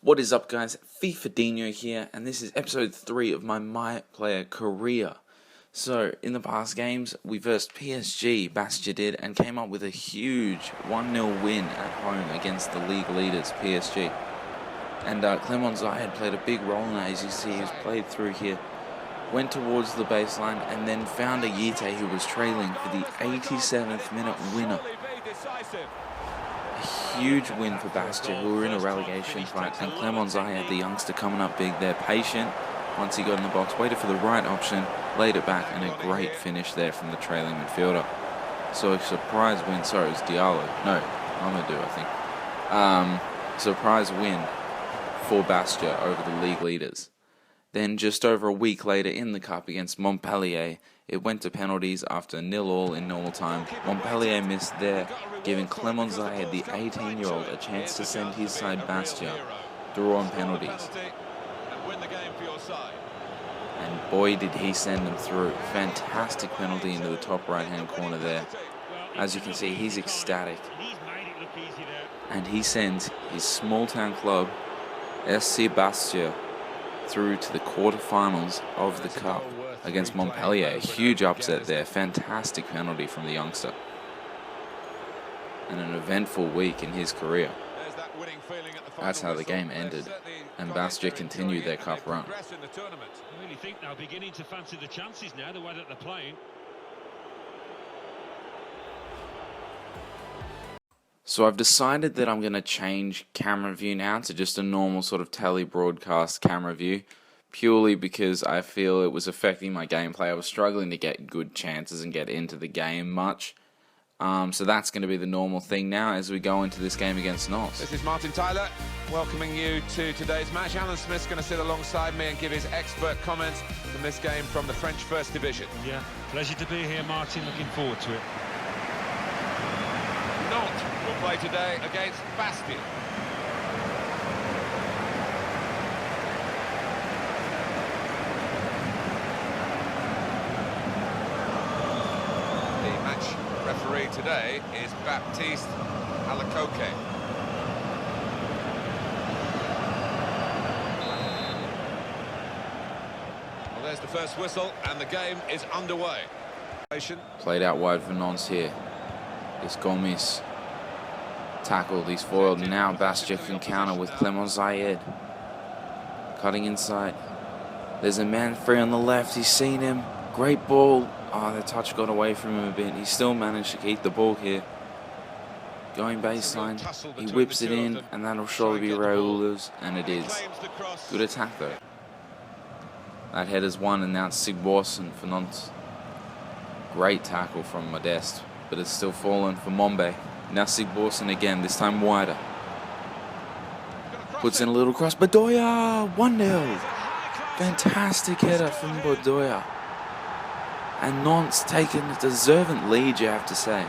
What is up, guys? Fifa Dino here, and this is episode 3 of my MyPlayer career. So, in the past games, we versed PSG, Bastia did, and came up with a huge 1-0 win at home against the league leaders, PSG. And Clemont Zayed played a big role in that. As you see, he was played through here, went towards the baseline, and then found a Yite who was trailing for the 87th minute winner. A huge win for Bastia, who were in a relegation fight, and Clemont Zayed, the youngster, coming up big there, patient. Once he got in the box, waited for the right option, laid it back, and a great finish there from the trailing midfielder. So a surprise win. Sorry, it was Diallo. No, Amadou, I think. Surprise win for Bastia over the league leaders. Then just over a week later in the cup against Montpellier, it went to penalties after 0-0 in normal time. Montpellier missed there, giving Clemont Zayed, the 18-year-old, a chance to send his side Bastia through on penalties. And boy did he send them through. Fantastic penalty into the top right-hand corner there. As you can see, he's ecstatic. And he sends his small-town club, SC Bastia, through to the quarterfinals of the cup against Montpellier. A huge upset there. Fantastic penalty from the youngster. And an eventful week in his career. That's how the game ended, and Bastia continued their cup run. I really think they're beginning to fancy the chances now, the way that they're playing. So I've decided that I'm going to change camera view now to just a normal sort of tele broadcast camera view, purely because I feel it was affecting my gameplay. I was struggling to get good chances and get into the game much. So that's going to be the normal thing now as we go into this game against Nantes. This is Martin Tyler welcoming you to today's match. Alan Smith's going to sit alongside me and give his expert comments from this game from the French First Division. Yeah, pleasure to be here, Martin. Looking forward to it. Nantes will play today against Bastia. The match referee today is Baptiste Alacoque. Well, there's the first whistle and the game is underway. Played out wide for Nantes here. It's Gomis. Tackled, he's foiled. Now Bastia can counter with Clemont Zayed. Cutting inside. There's a man free on the left. He's seen him. Great ball. Oh, the touch got away from him a bit. He still managed to keep the ball here. Going baseline. He whips it in, and that'll surely be Raul's, and it is. Good attack though. That header's won, and now it's Sigbourson for Nantes. Great tackle from Modeste, but it's still fallen for Mombe. Now Sigbourson again, this time wider. Puts in a little cross. Bedoya! 1-0. Fantastic header from Bedoya. And Nantes taking a deserving lead, you have to say.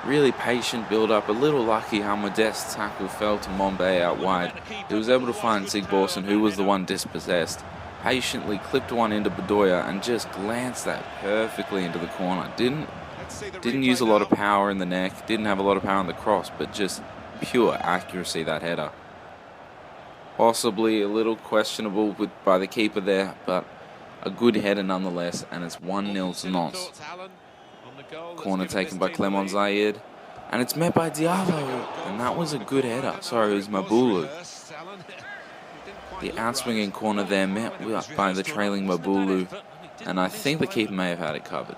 Really patient build-up. A little lucky how Modeste's tackle fell to Mombe out wide. He was able to find Sigbourson, who was the one dispossessed. Patiently clipped one into Bedoya and just glanced that perfectly into the corner. Didn't use a lot of power in the neck, didn't have a lot of power in the cross, but just pure accuracy, that header. Possibly a little questionable by the keeper there, but a good header nonetheless, and it's 1-0 to Nantes. Corner taken by Clemont Zayed, and it's met by Diallo, and that was a good header. Sorry, it was Mabulu. The outswinging corner there met by the trailing Mabulu, and I think the keeper may have had it covered.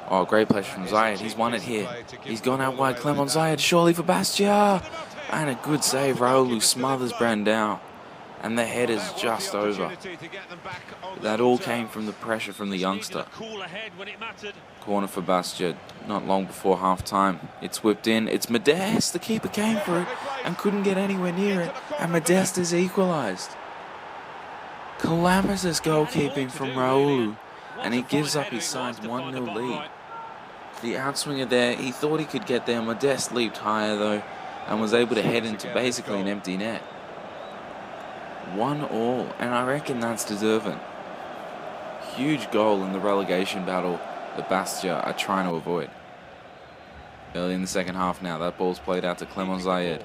Oh, great play from Zayed. He's won it here. He's gone out wide. Clemont Zayed, surely for Bastia. And a good save. Raul smothers Brandao. And the head is just over. That all came from the pressure from the youngster. Corner for Bastia, not long before half-time. It's whipped in. It's Modeste. The keeper came for it and couldn't get anywhere near it. And Modeste is equalised. Calamitous goalkeeping from Raul. And he gives up his side's 1-0 lead. The outswinger there, he thought he could get there. Modeste leaped higher though, and was able to head into basically an empty net. 1-1, and I reckon that's deserving. Huge goal in the relegation battle that Bastia are trying to avoid. Early in the second half now, that ball's played out to Clemont Zayed.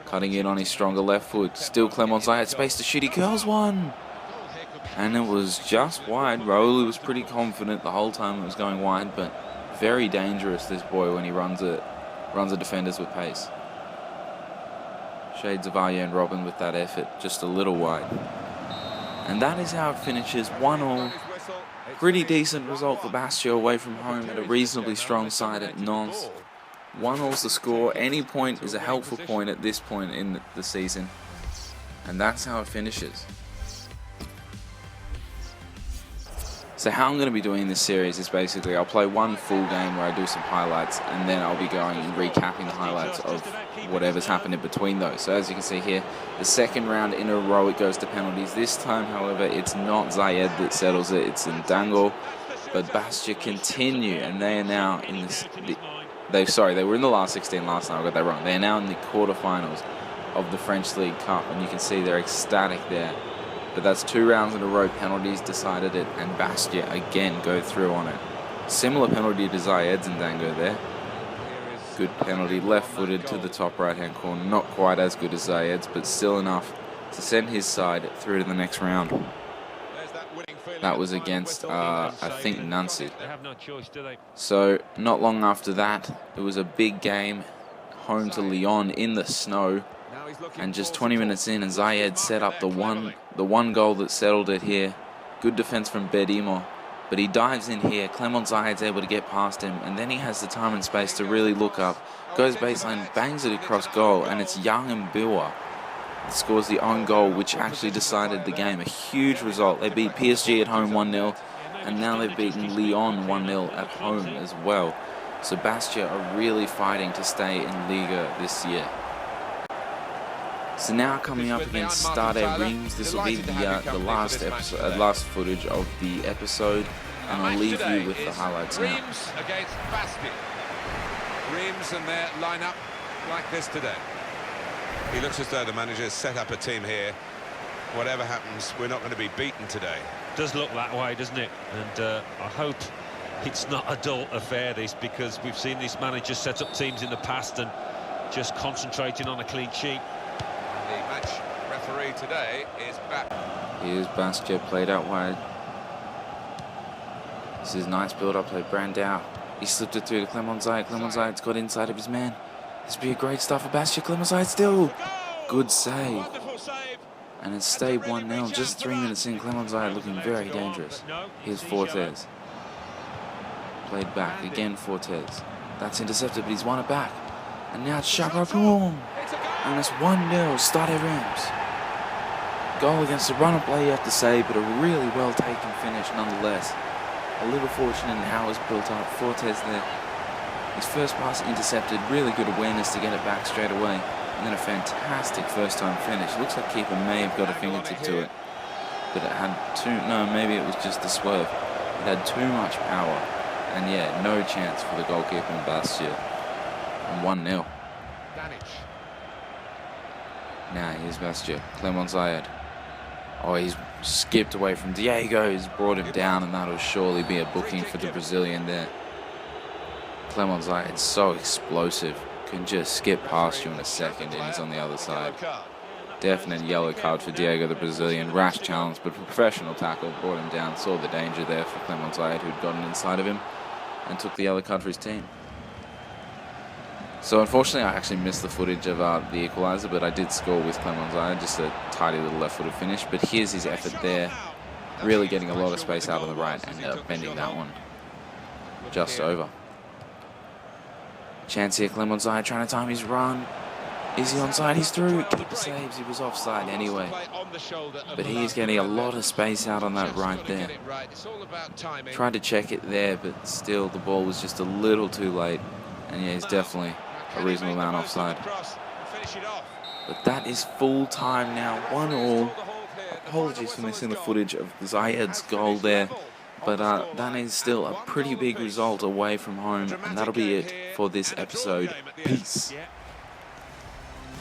Cutting in on his stronger left foot. Still Clemont Zayed, space to shoot. He curls one. And it was just wide. Raul was pretty confident the whole time it was going wide, but very dangerous, this boy, when he runs the defenders with pace. Shades of Arjen Robben with that effort, just a little wide. And that is how it finishes, 1-1. Pretty decent result for Bastia away from home at a reasonably strong side at Nantes. 1-1's the score. Any point is a helpful point at this point in the season. And that's how it finishes. So how I'm going to be doing this series is basically I'll play one full game where I do some highlights, and then I'll be going and recapping the highlights of whatever's happened in between those. So as you can see here, the second round in a row it goes to penalties. This time, however, it's not Zayed that settles it, it's Ndango. But Bastia continue, and they are now in this... They were in the last 16 last time, I got that wrong. They are now in the quarterfinals of the French League Cup, and you can see they're ecstatic there. But that's 2 rounds in a row, penalties decided it, and Bastia again go through on it. Similar penalty to Zayed's Ndango there. Good penalty, left-footed to the top right-hand corner. Not quite as good as Zayed's, but still enough to send his side through to the next round. That was against, I think, Nancy. So, not long after that, it was a big game, home to Lyon in the snow. And just 20 minutes in, and Zayed set up the one goal that settled it here. Good defense from Bedimo, but he dives in here. Clemont Zayed's able to get past him, and then he has the time and space to really look up. Goes baseline, bangs it across goal, and it's Young and Biwa that scores the own goal, which actually decided the game. A huge result. They beat PSG at home 1-0, and now they've beaten Lyon 1-0 at home as well. So Bastia are really fighting to stay in Liga this year. So now coming up against Stade Reims, this will be the last footage of the episode, and I'll leave you with the highlights now. Reims against Bastia. Reims and their lineup like this today. He looks as though the manager has set up a team here. Whatever happens, we're not going to be beaten today. Does look that way, doesn't it? And I hope it's not a dull affair, this, because we've seen these managers set up teams in the past and just concentrating on a clean sheet. The match referee today is back. Here's Bastia played out wide. This is nice build-up play. Brandao. He slipped it through to Clemont Zayed. Clemont Zayed's got inside of his man. This would be a great start for Bastia. Clemont Zayed still. Good save. And it's stayed 1-0. Just 3 minutes in, Clemont Zayed looking very dangerous. Here's Fortes. Played back. Again, Fortes. That's intercepted, but he's won it back. And now it's Chaperon. And it's 1-0, Stade Reims. Goal against the run of play, you have to say, but a really well-taken finish nonetheless. A little fortunate in how it was built up. Fortes there. His first pass intercepted, really good awareness to get it back straight away. And then a fantastic first-time finish. Looks like keeper may have got a fingertip to it. But it had maybe it was just the swerve. It had too much power. And yeah, no chance for the goalkeeper in Bastia. And 1-0. Now here's Bastia. Clemont Zayed. Oh, he's skipped away from Diego. He's brought him down, and that'll surely be a booking for the Brazilian there. Clemont Zayed, so explosive. Can just skip past you in a second, and he's on the other side. Definite yellow card for Diego, the Brazilian. Rash challenge, but professional tackle. Brought him down. Saw the danger there for Clemont Zayed, who'd gotten inside of him, and took the yellow card for his team. So unfortunately, I actually missed the footage of the equaliser, but I did score with Clemont Zayed, just a tidy little left-footed finish. But here's his effort there, really getting a lot of space out on the right and bending that one just over. Chance here, Clemont Zayed trying to time his run. Is he onside? He's through. Keeper saves. He was offside anyway. But he is getting a lot of space out on that right there. Tried to check it there, but still the ball was just a little too late. And yeah, he's definitely a reasonable amount offside. But that is full time now, 1-1. Apologies for missing the footage of Zayed's goal there. But that is still a pretty big result away from home. And that'll be it for this episode. Peace.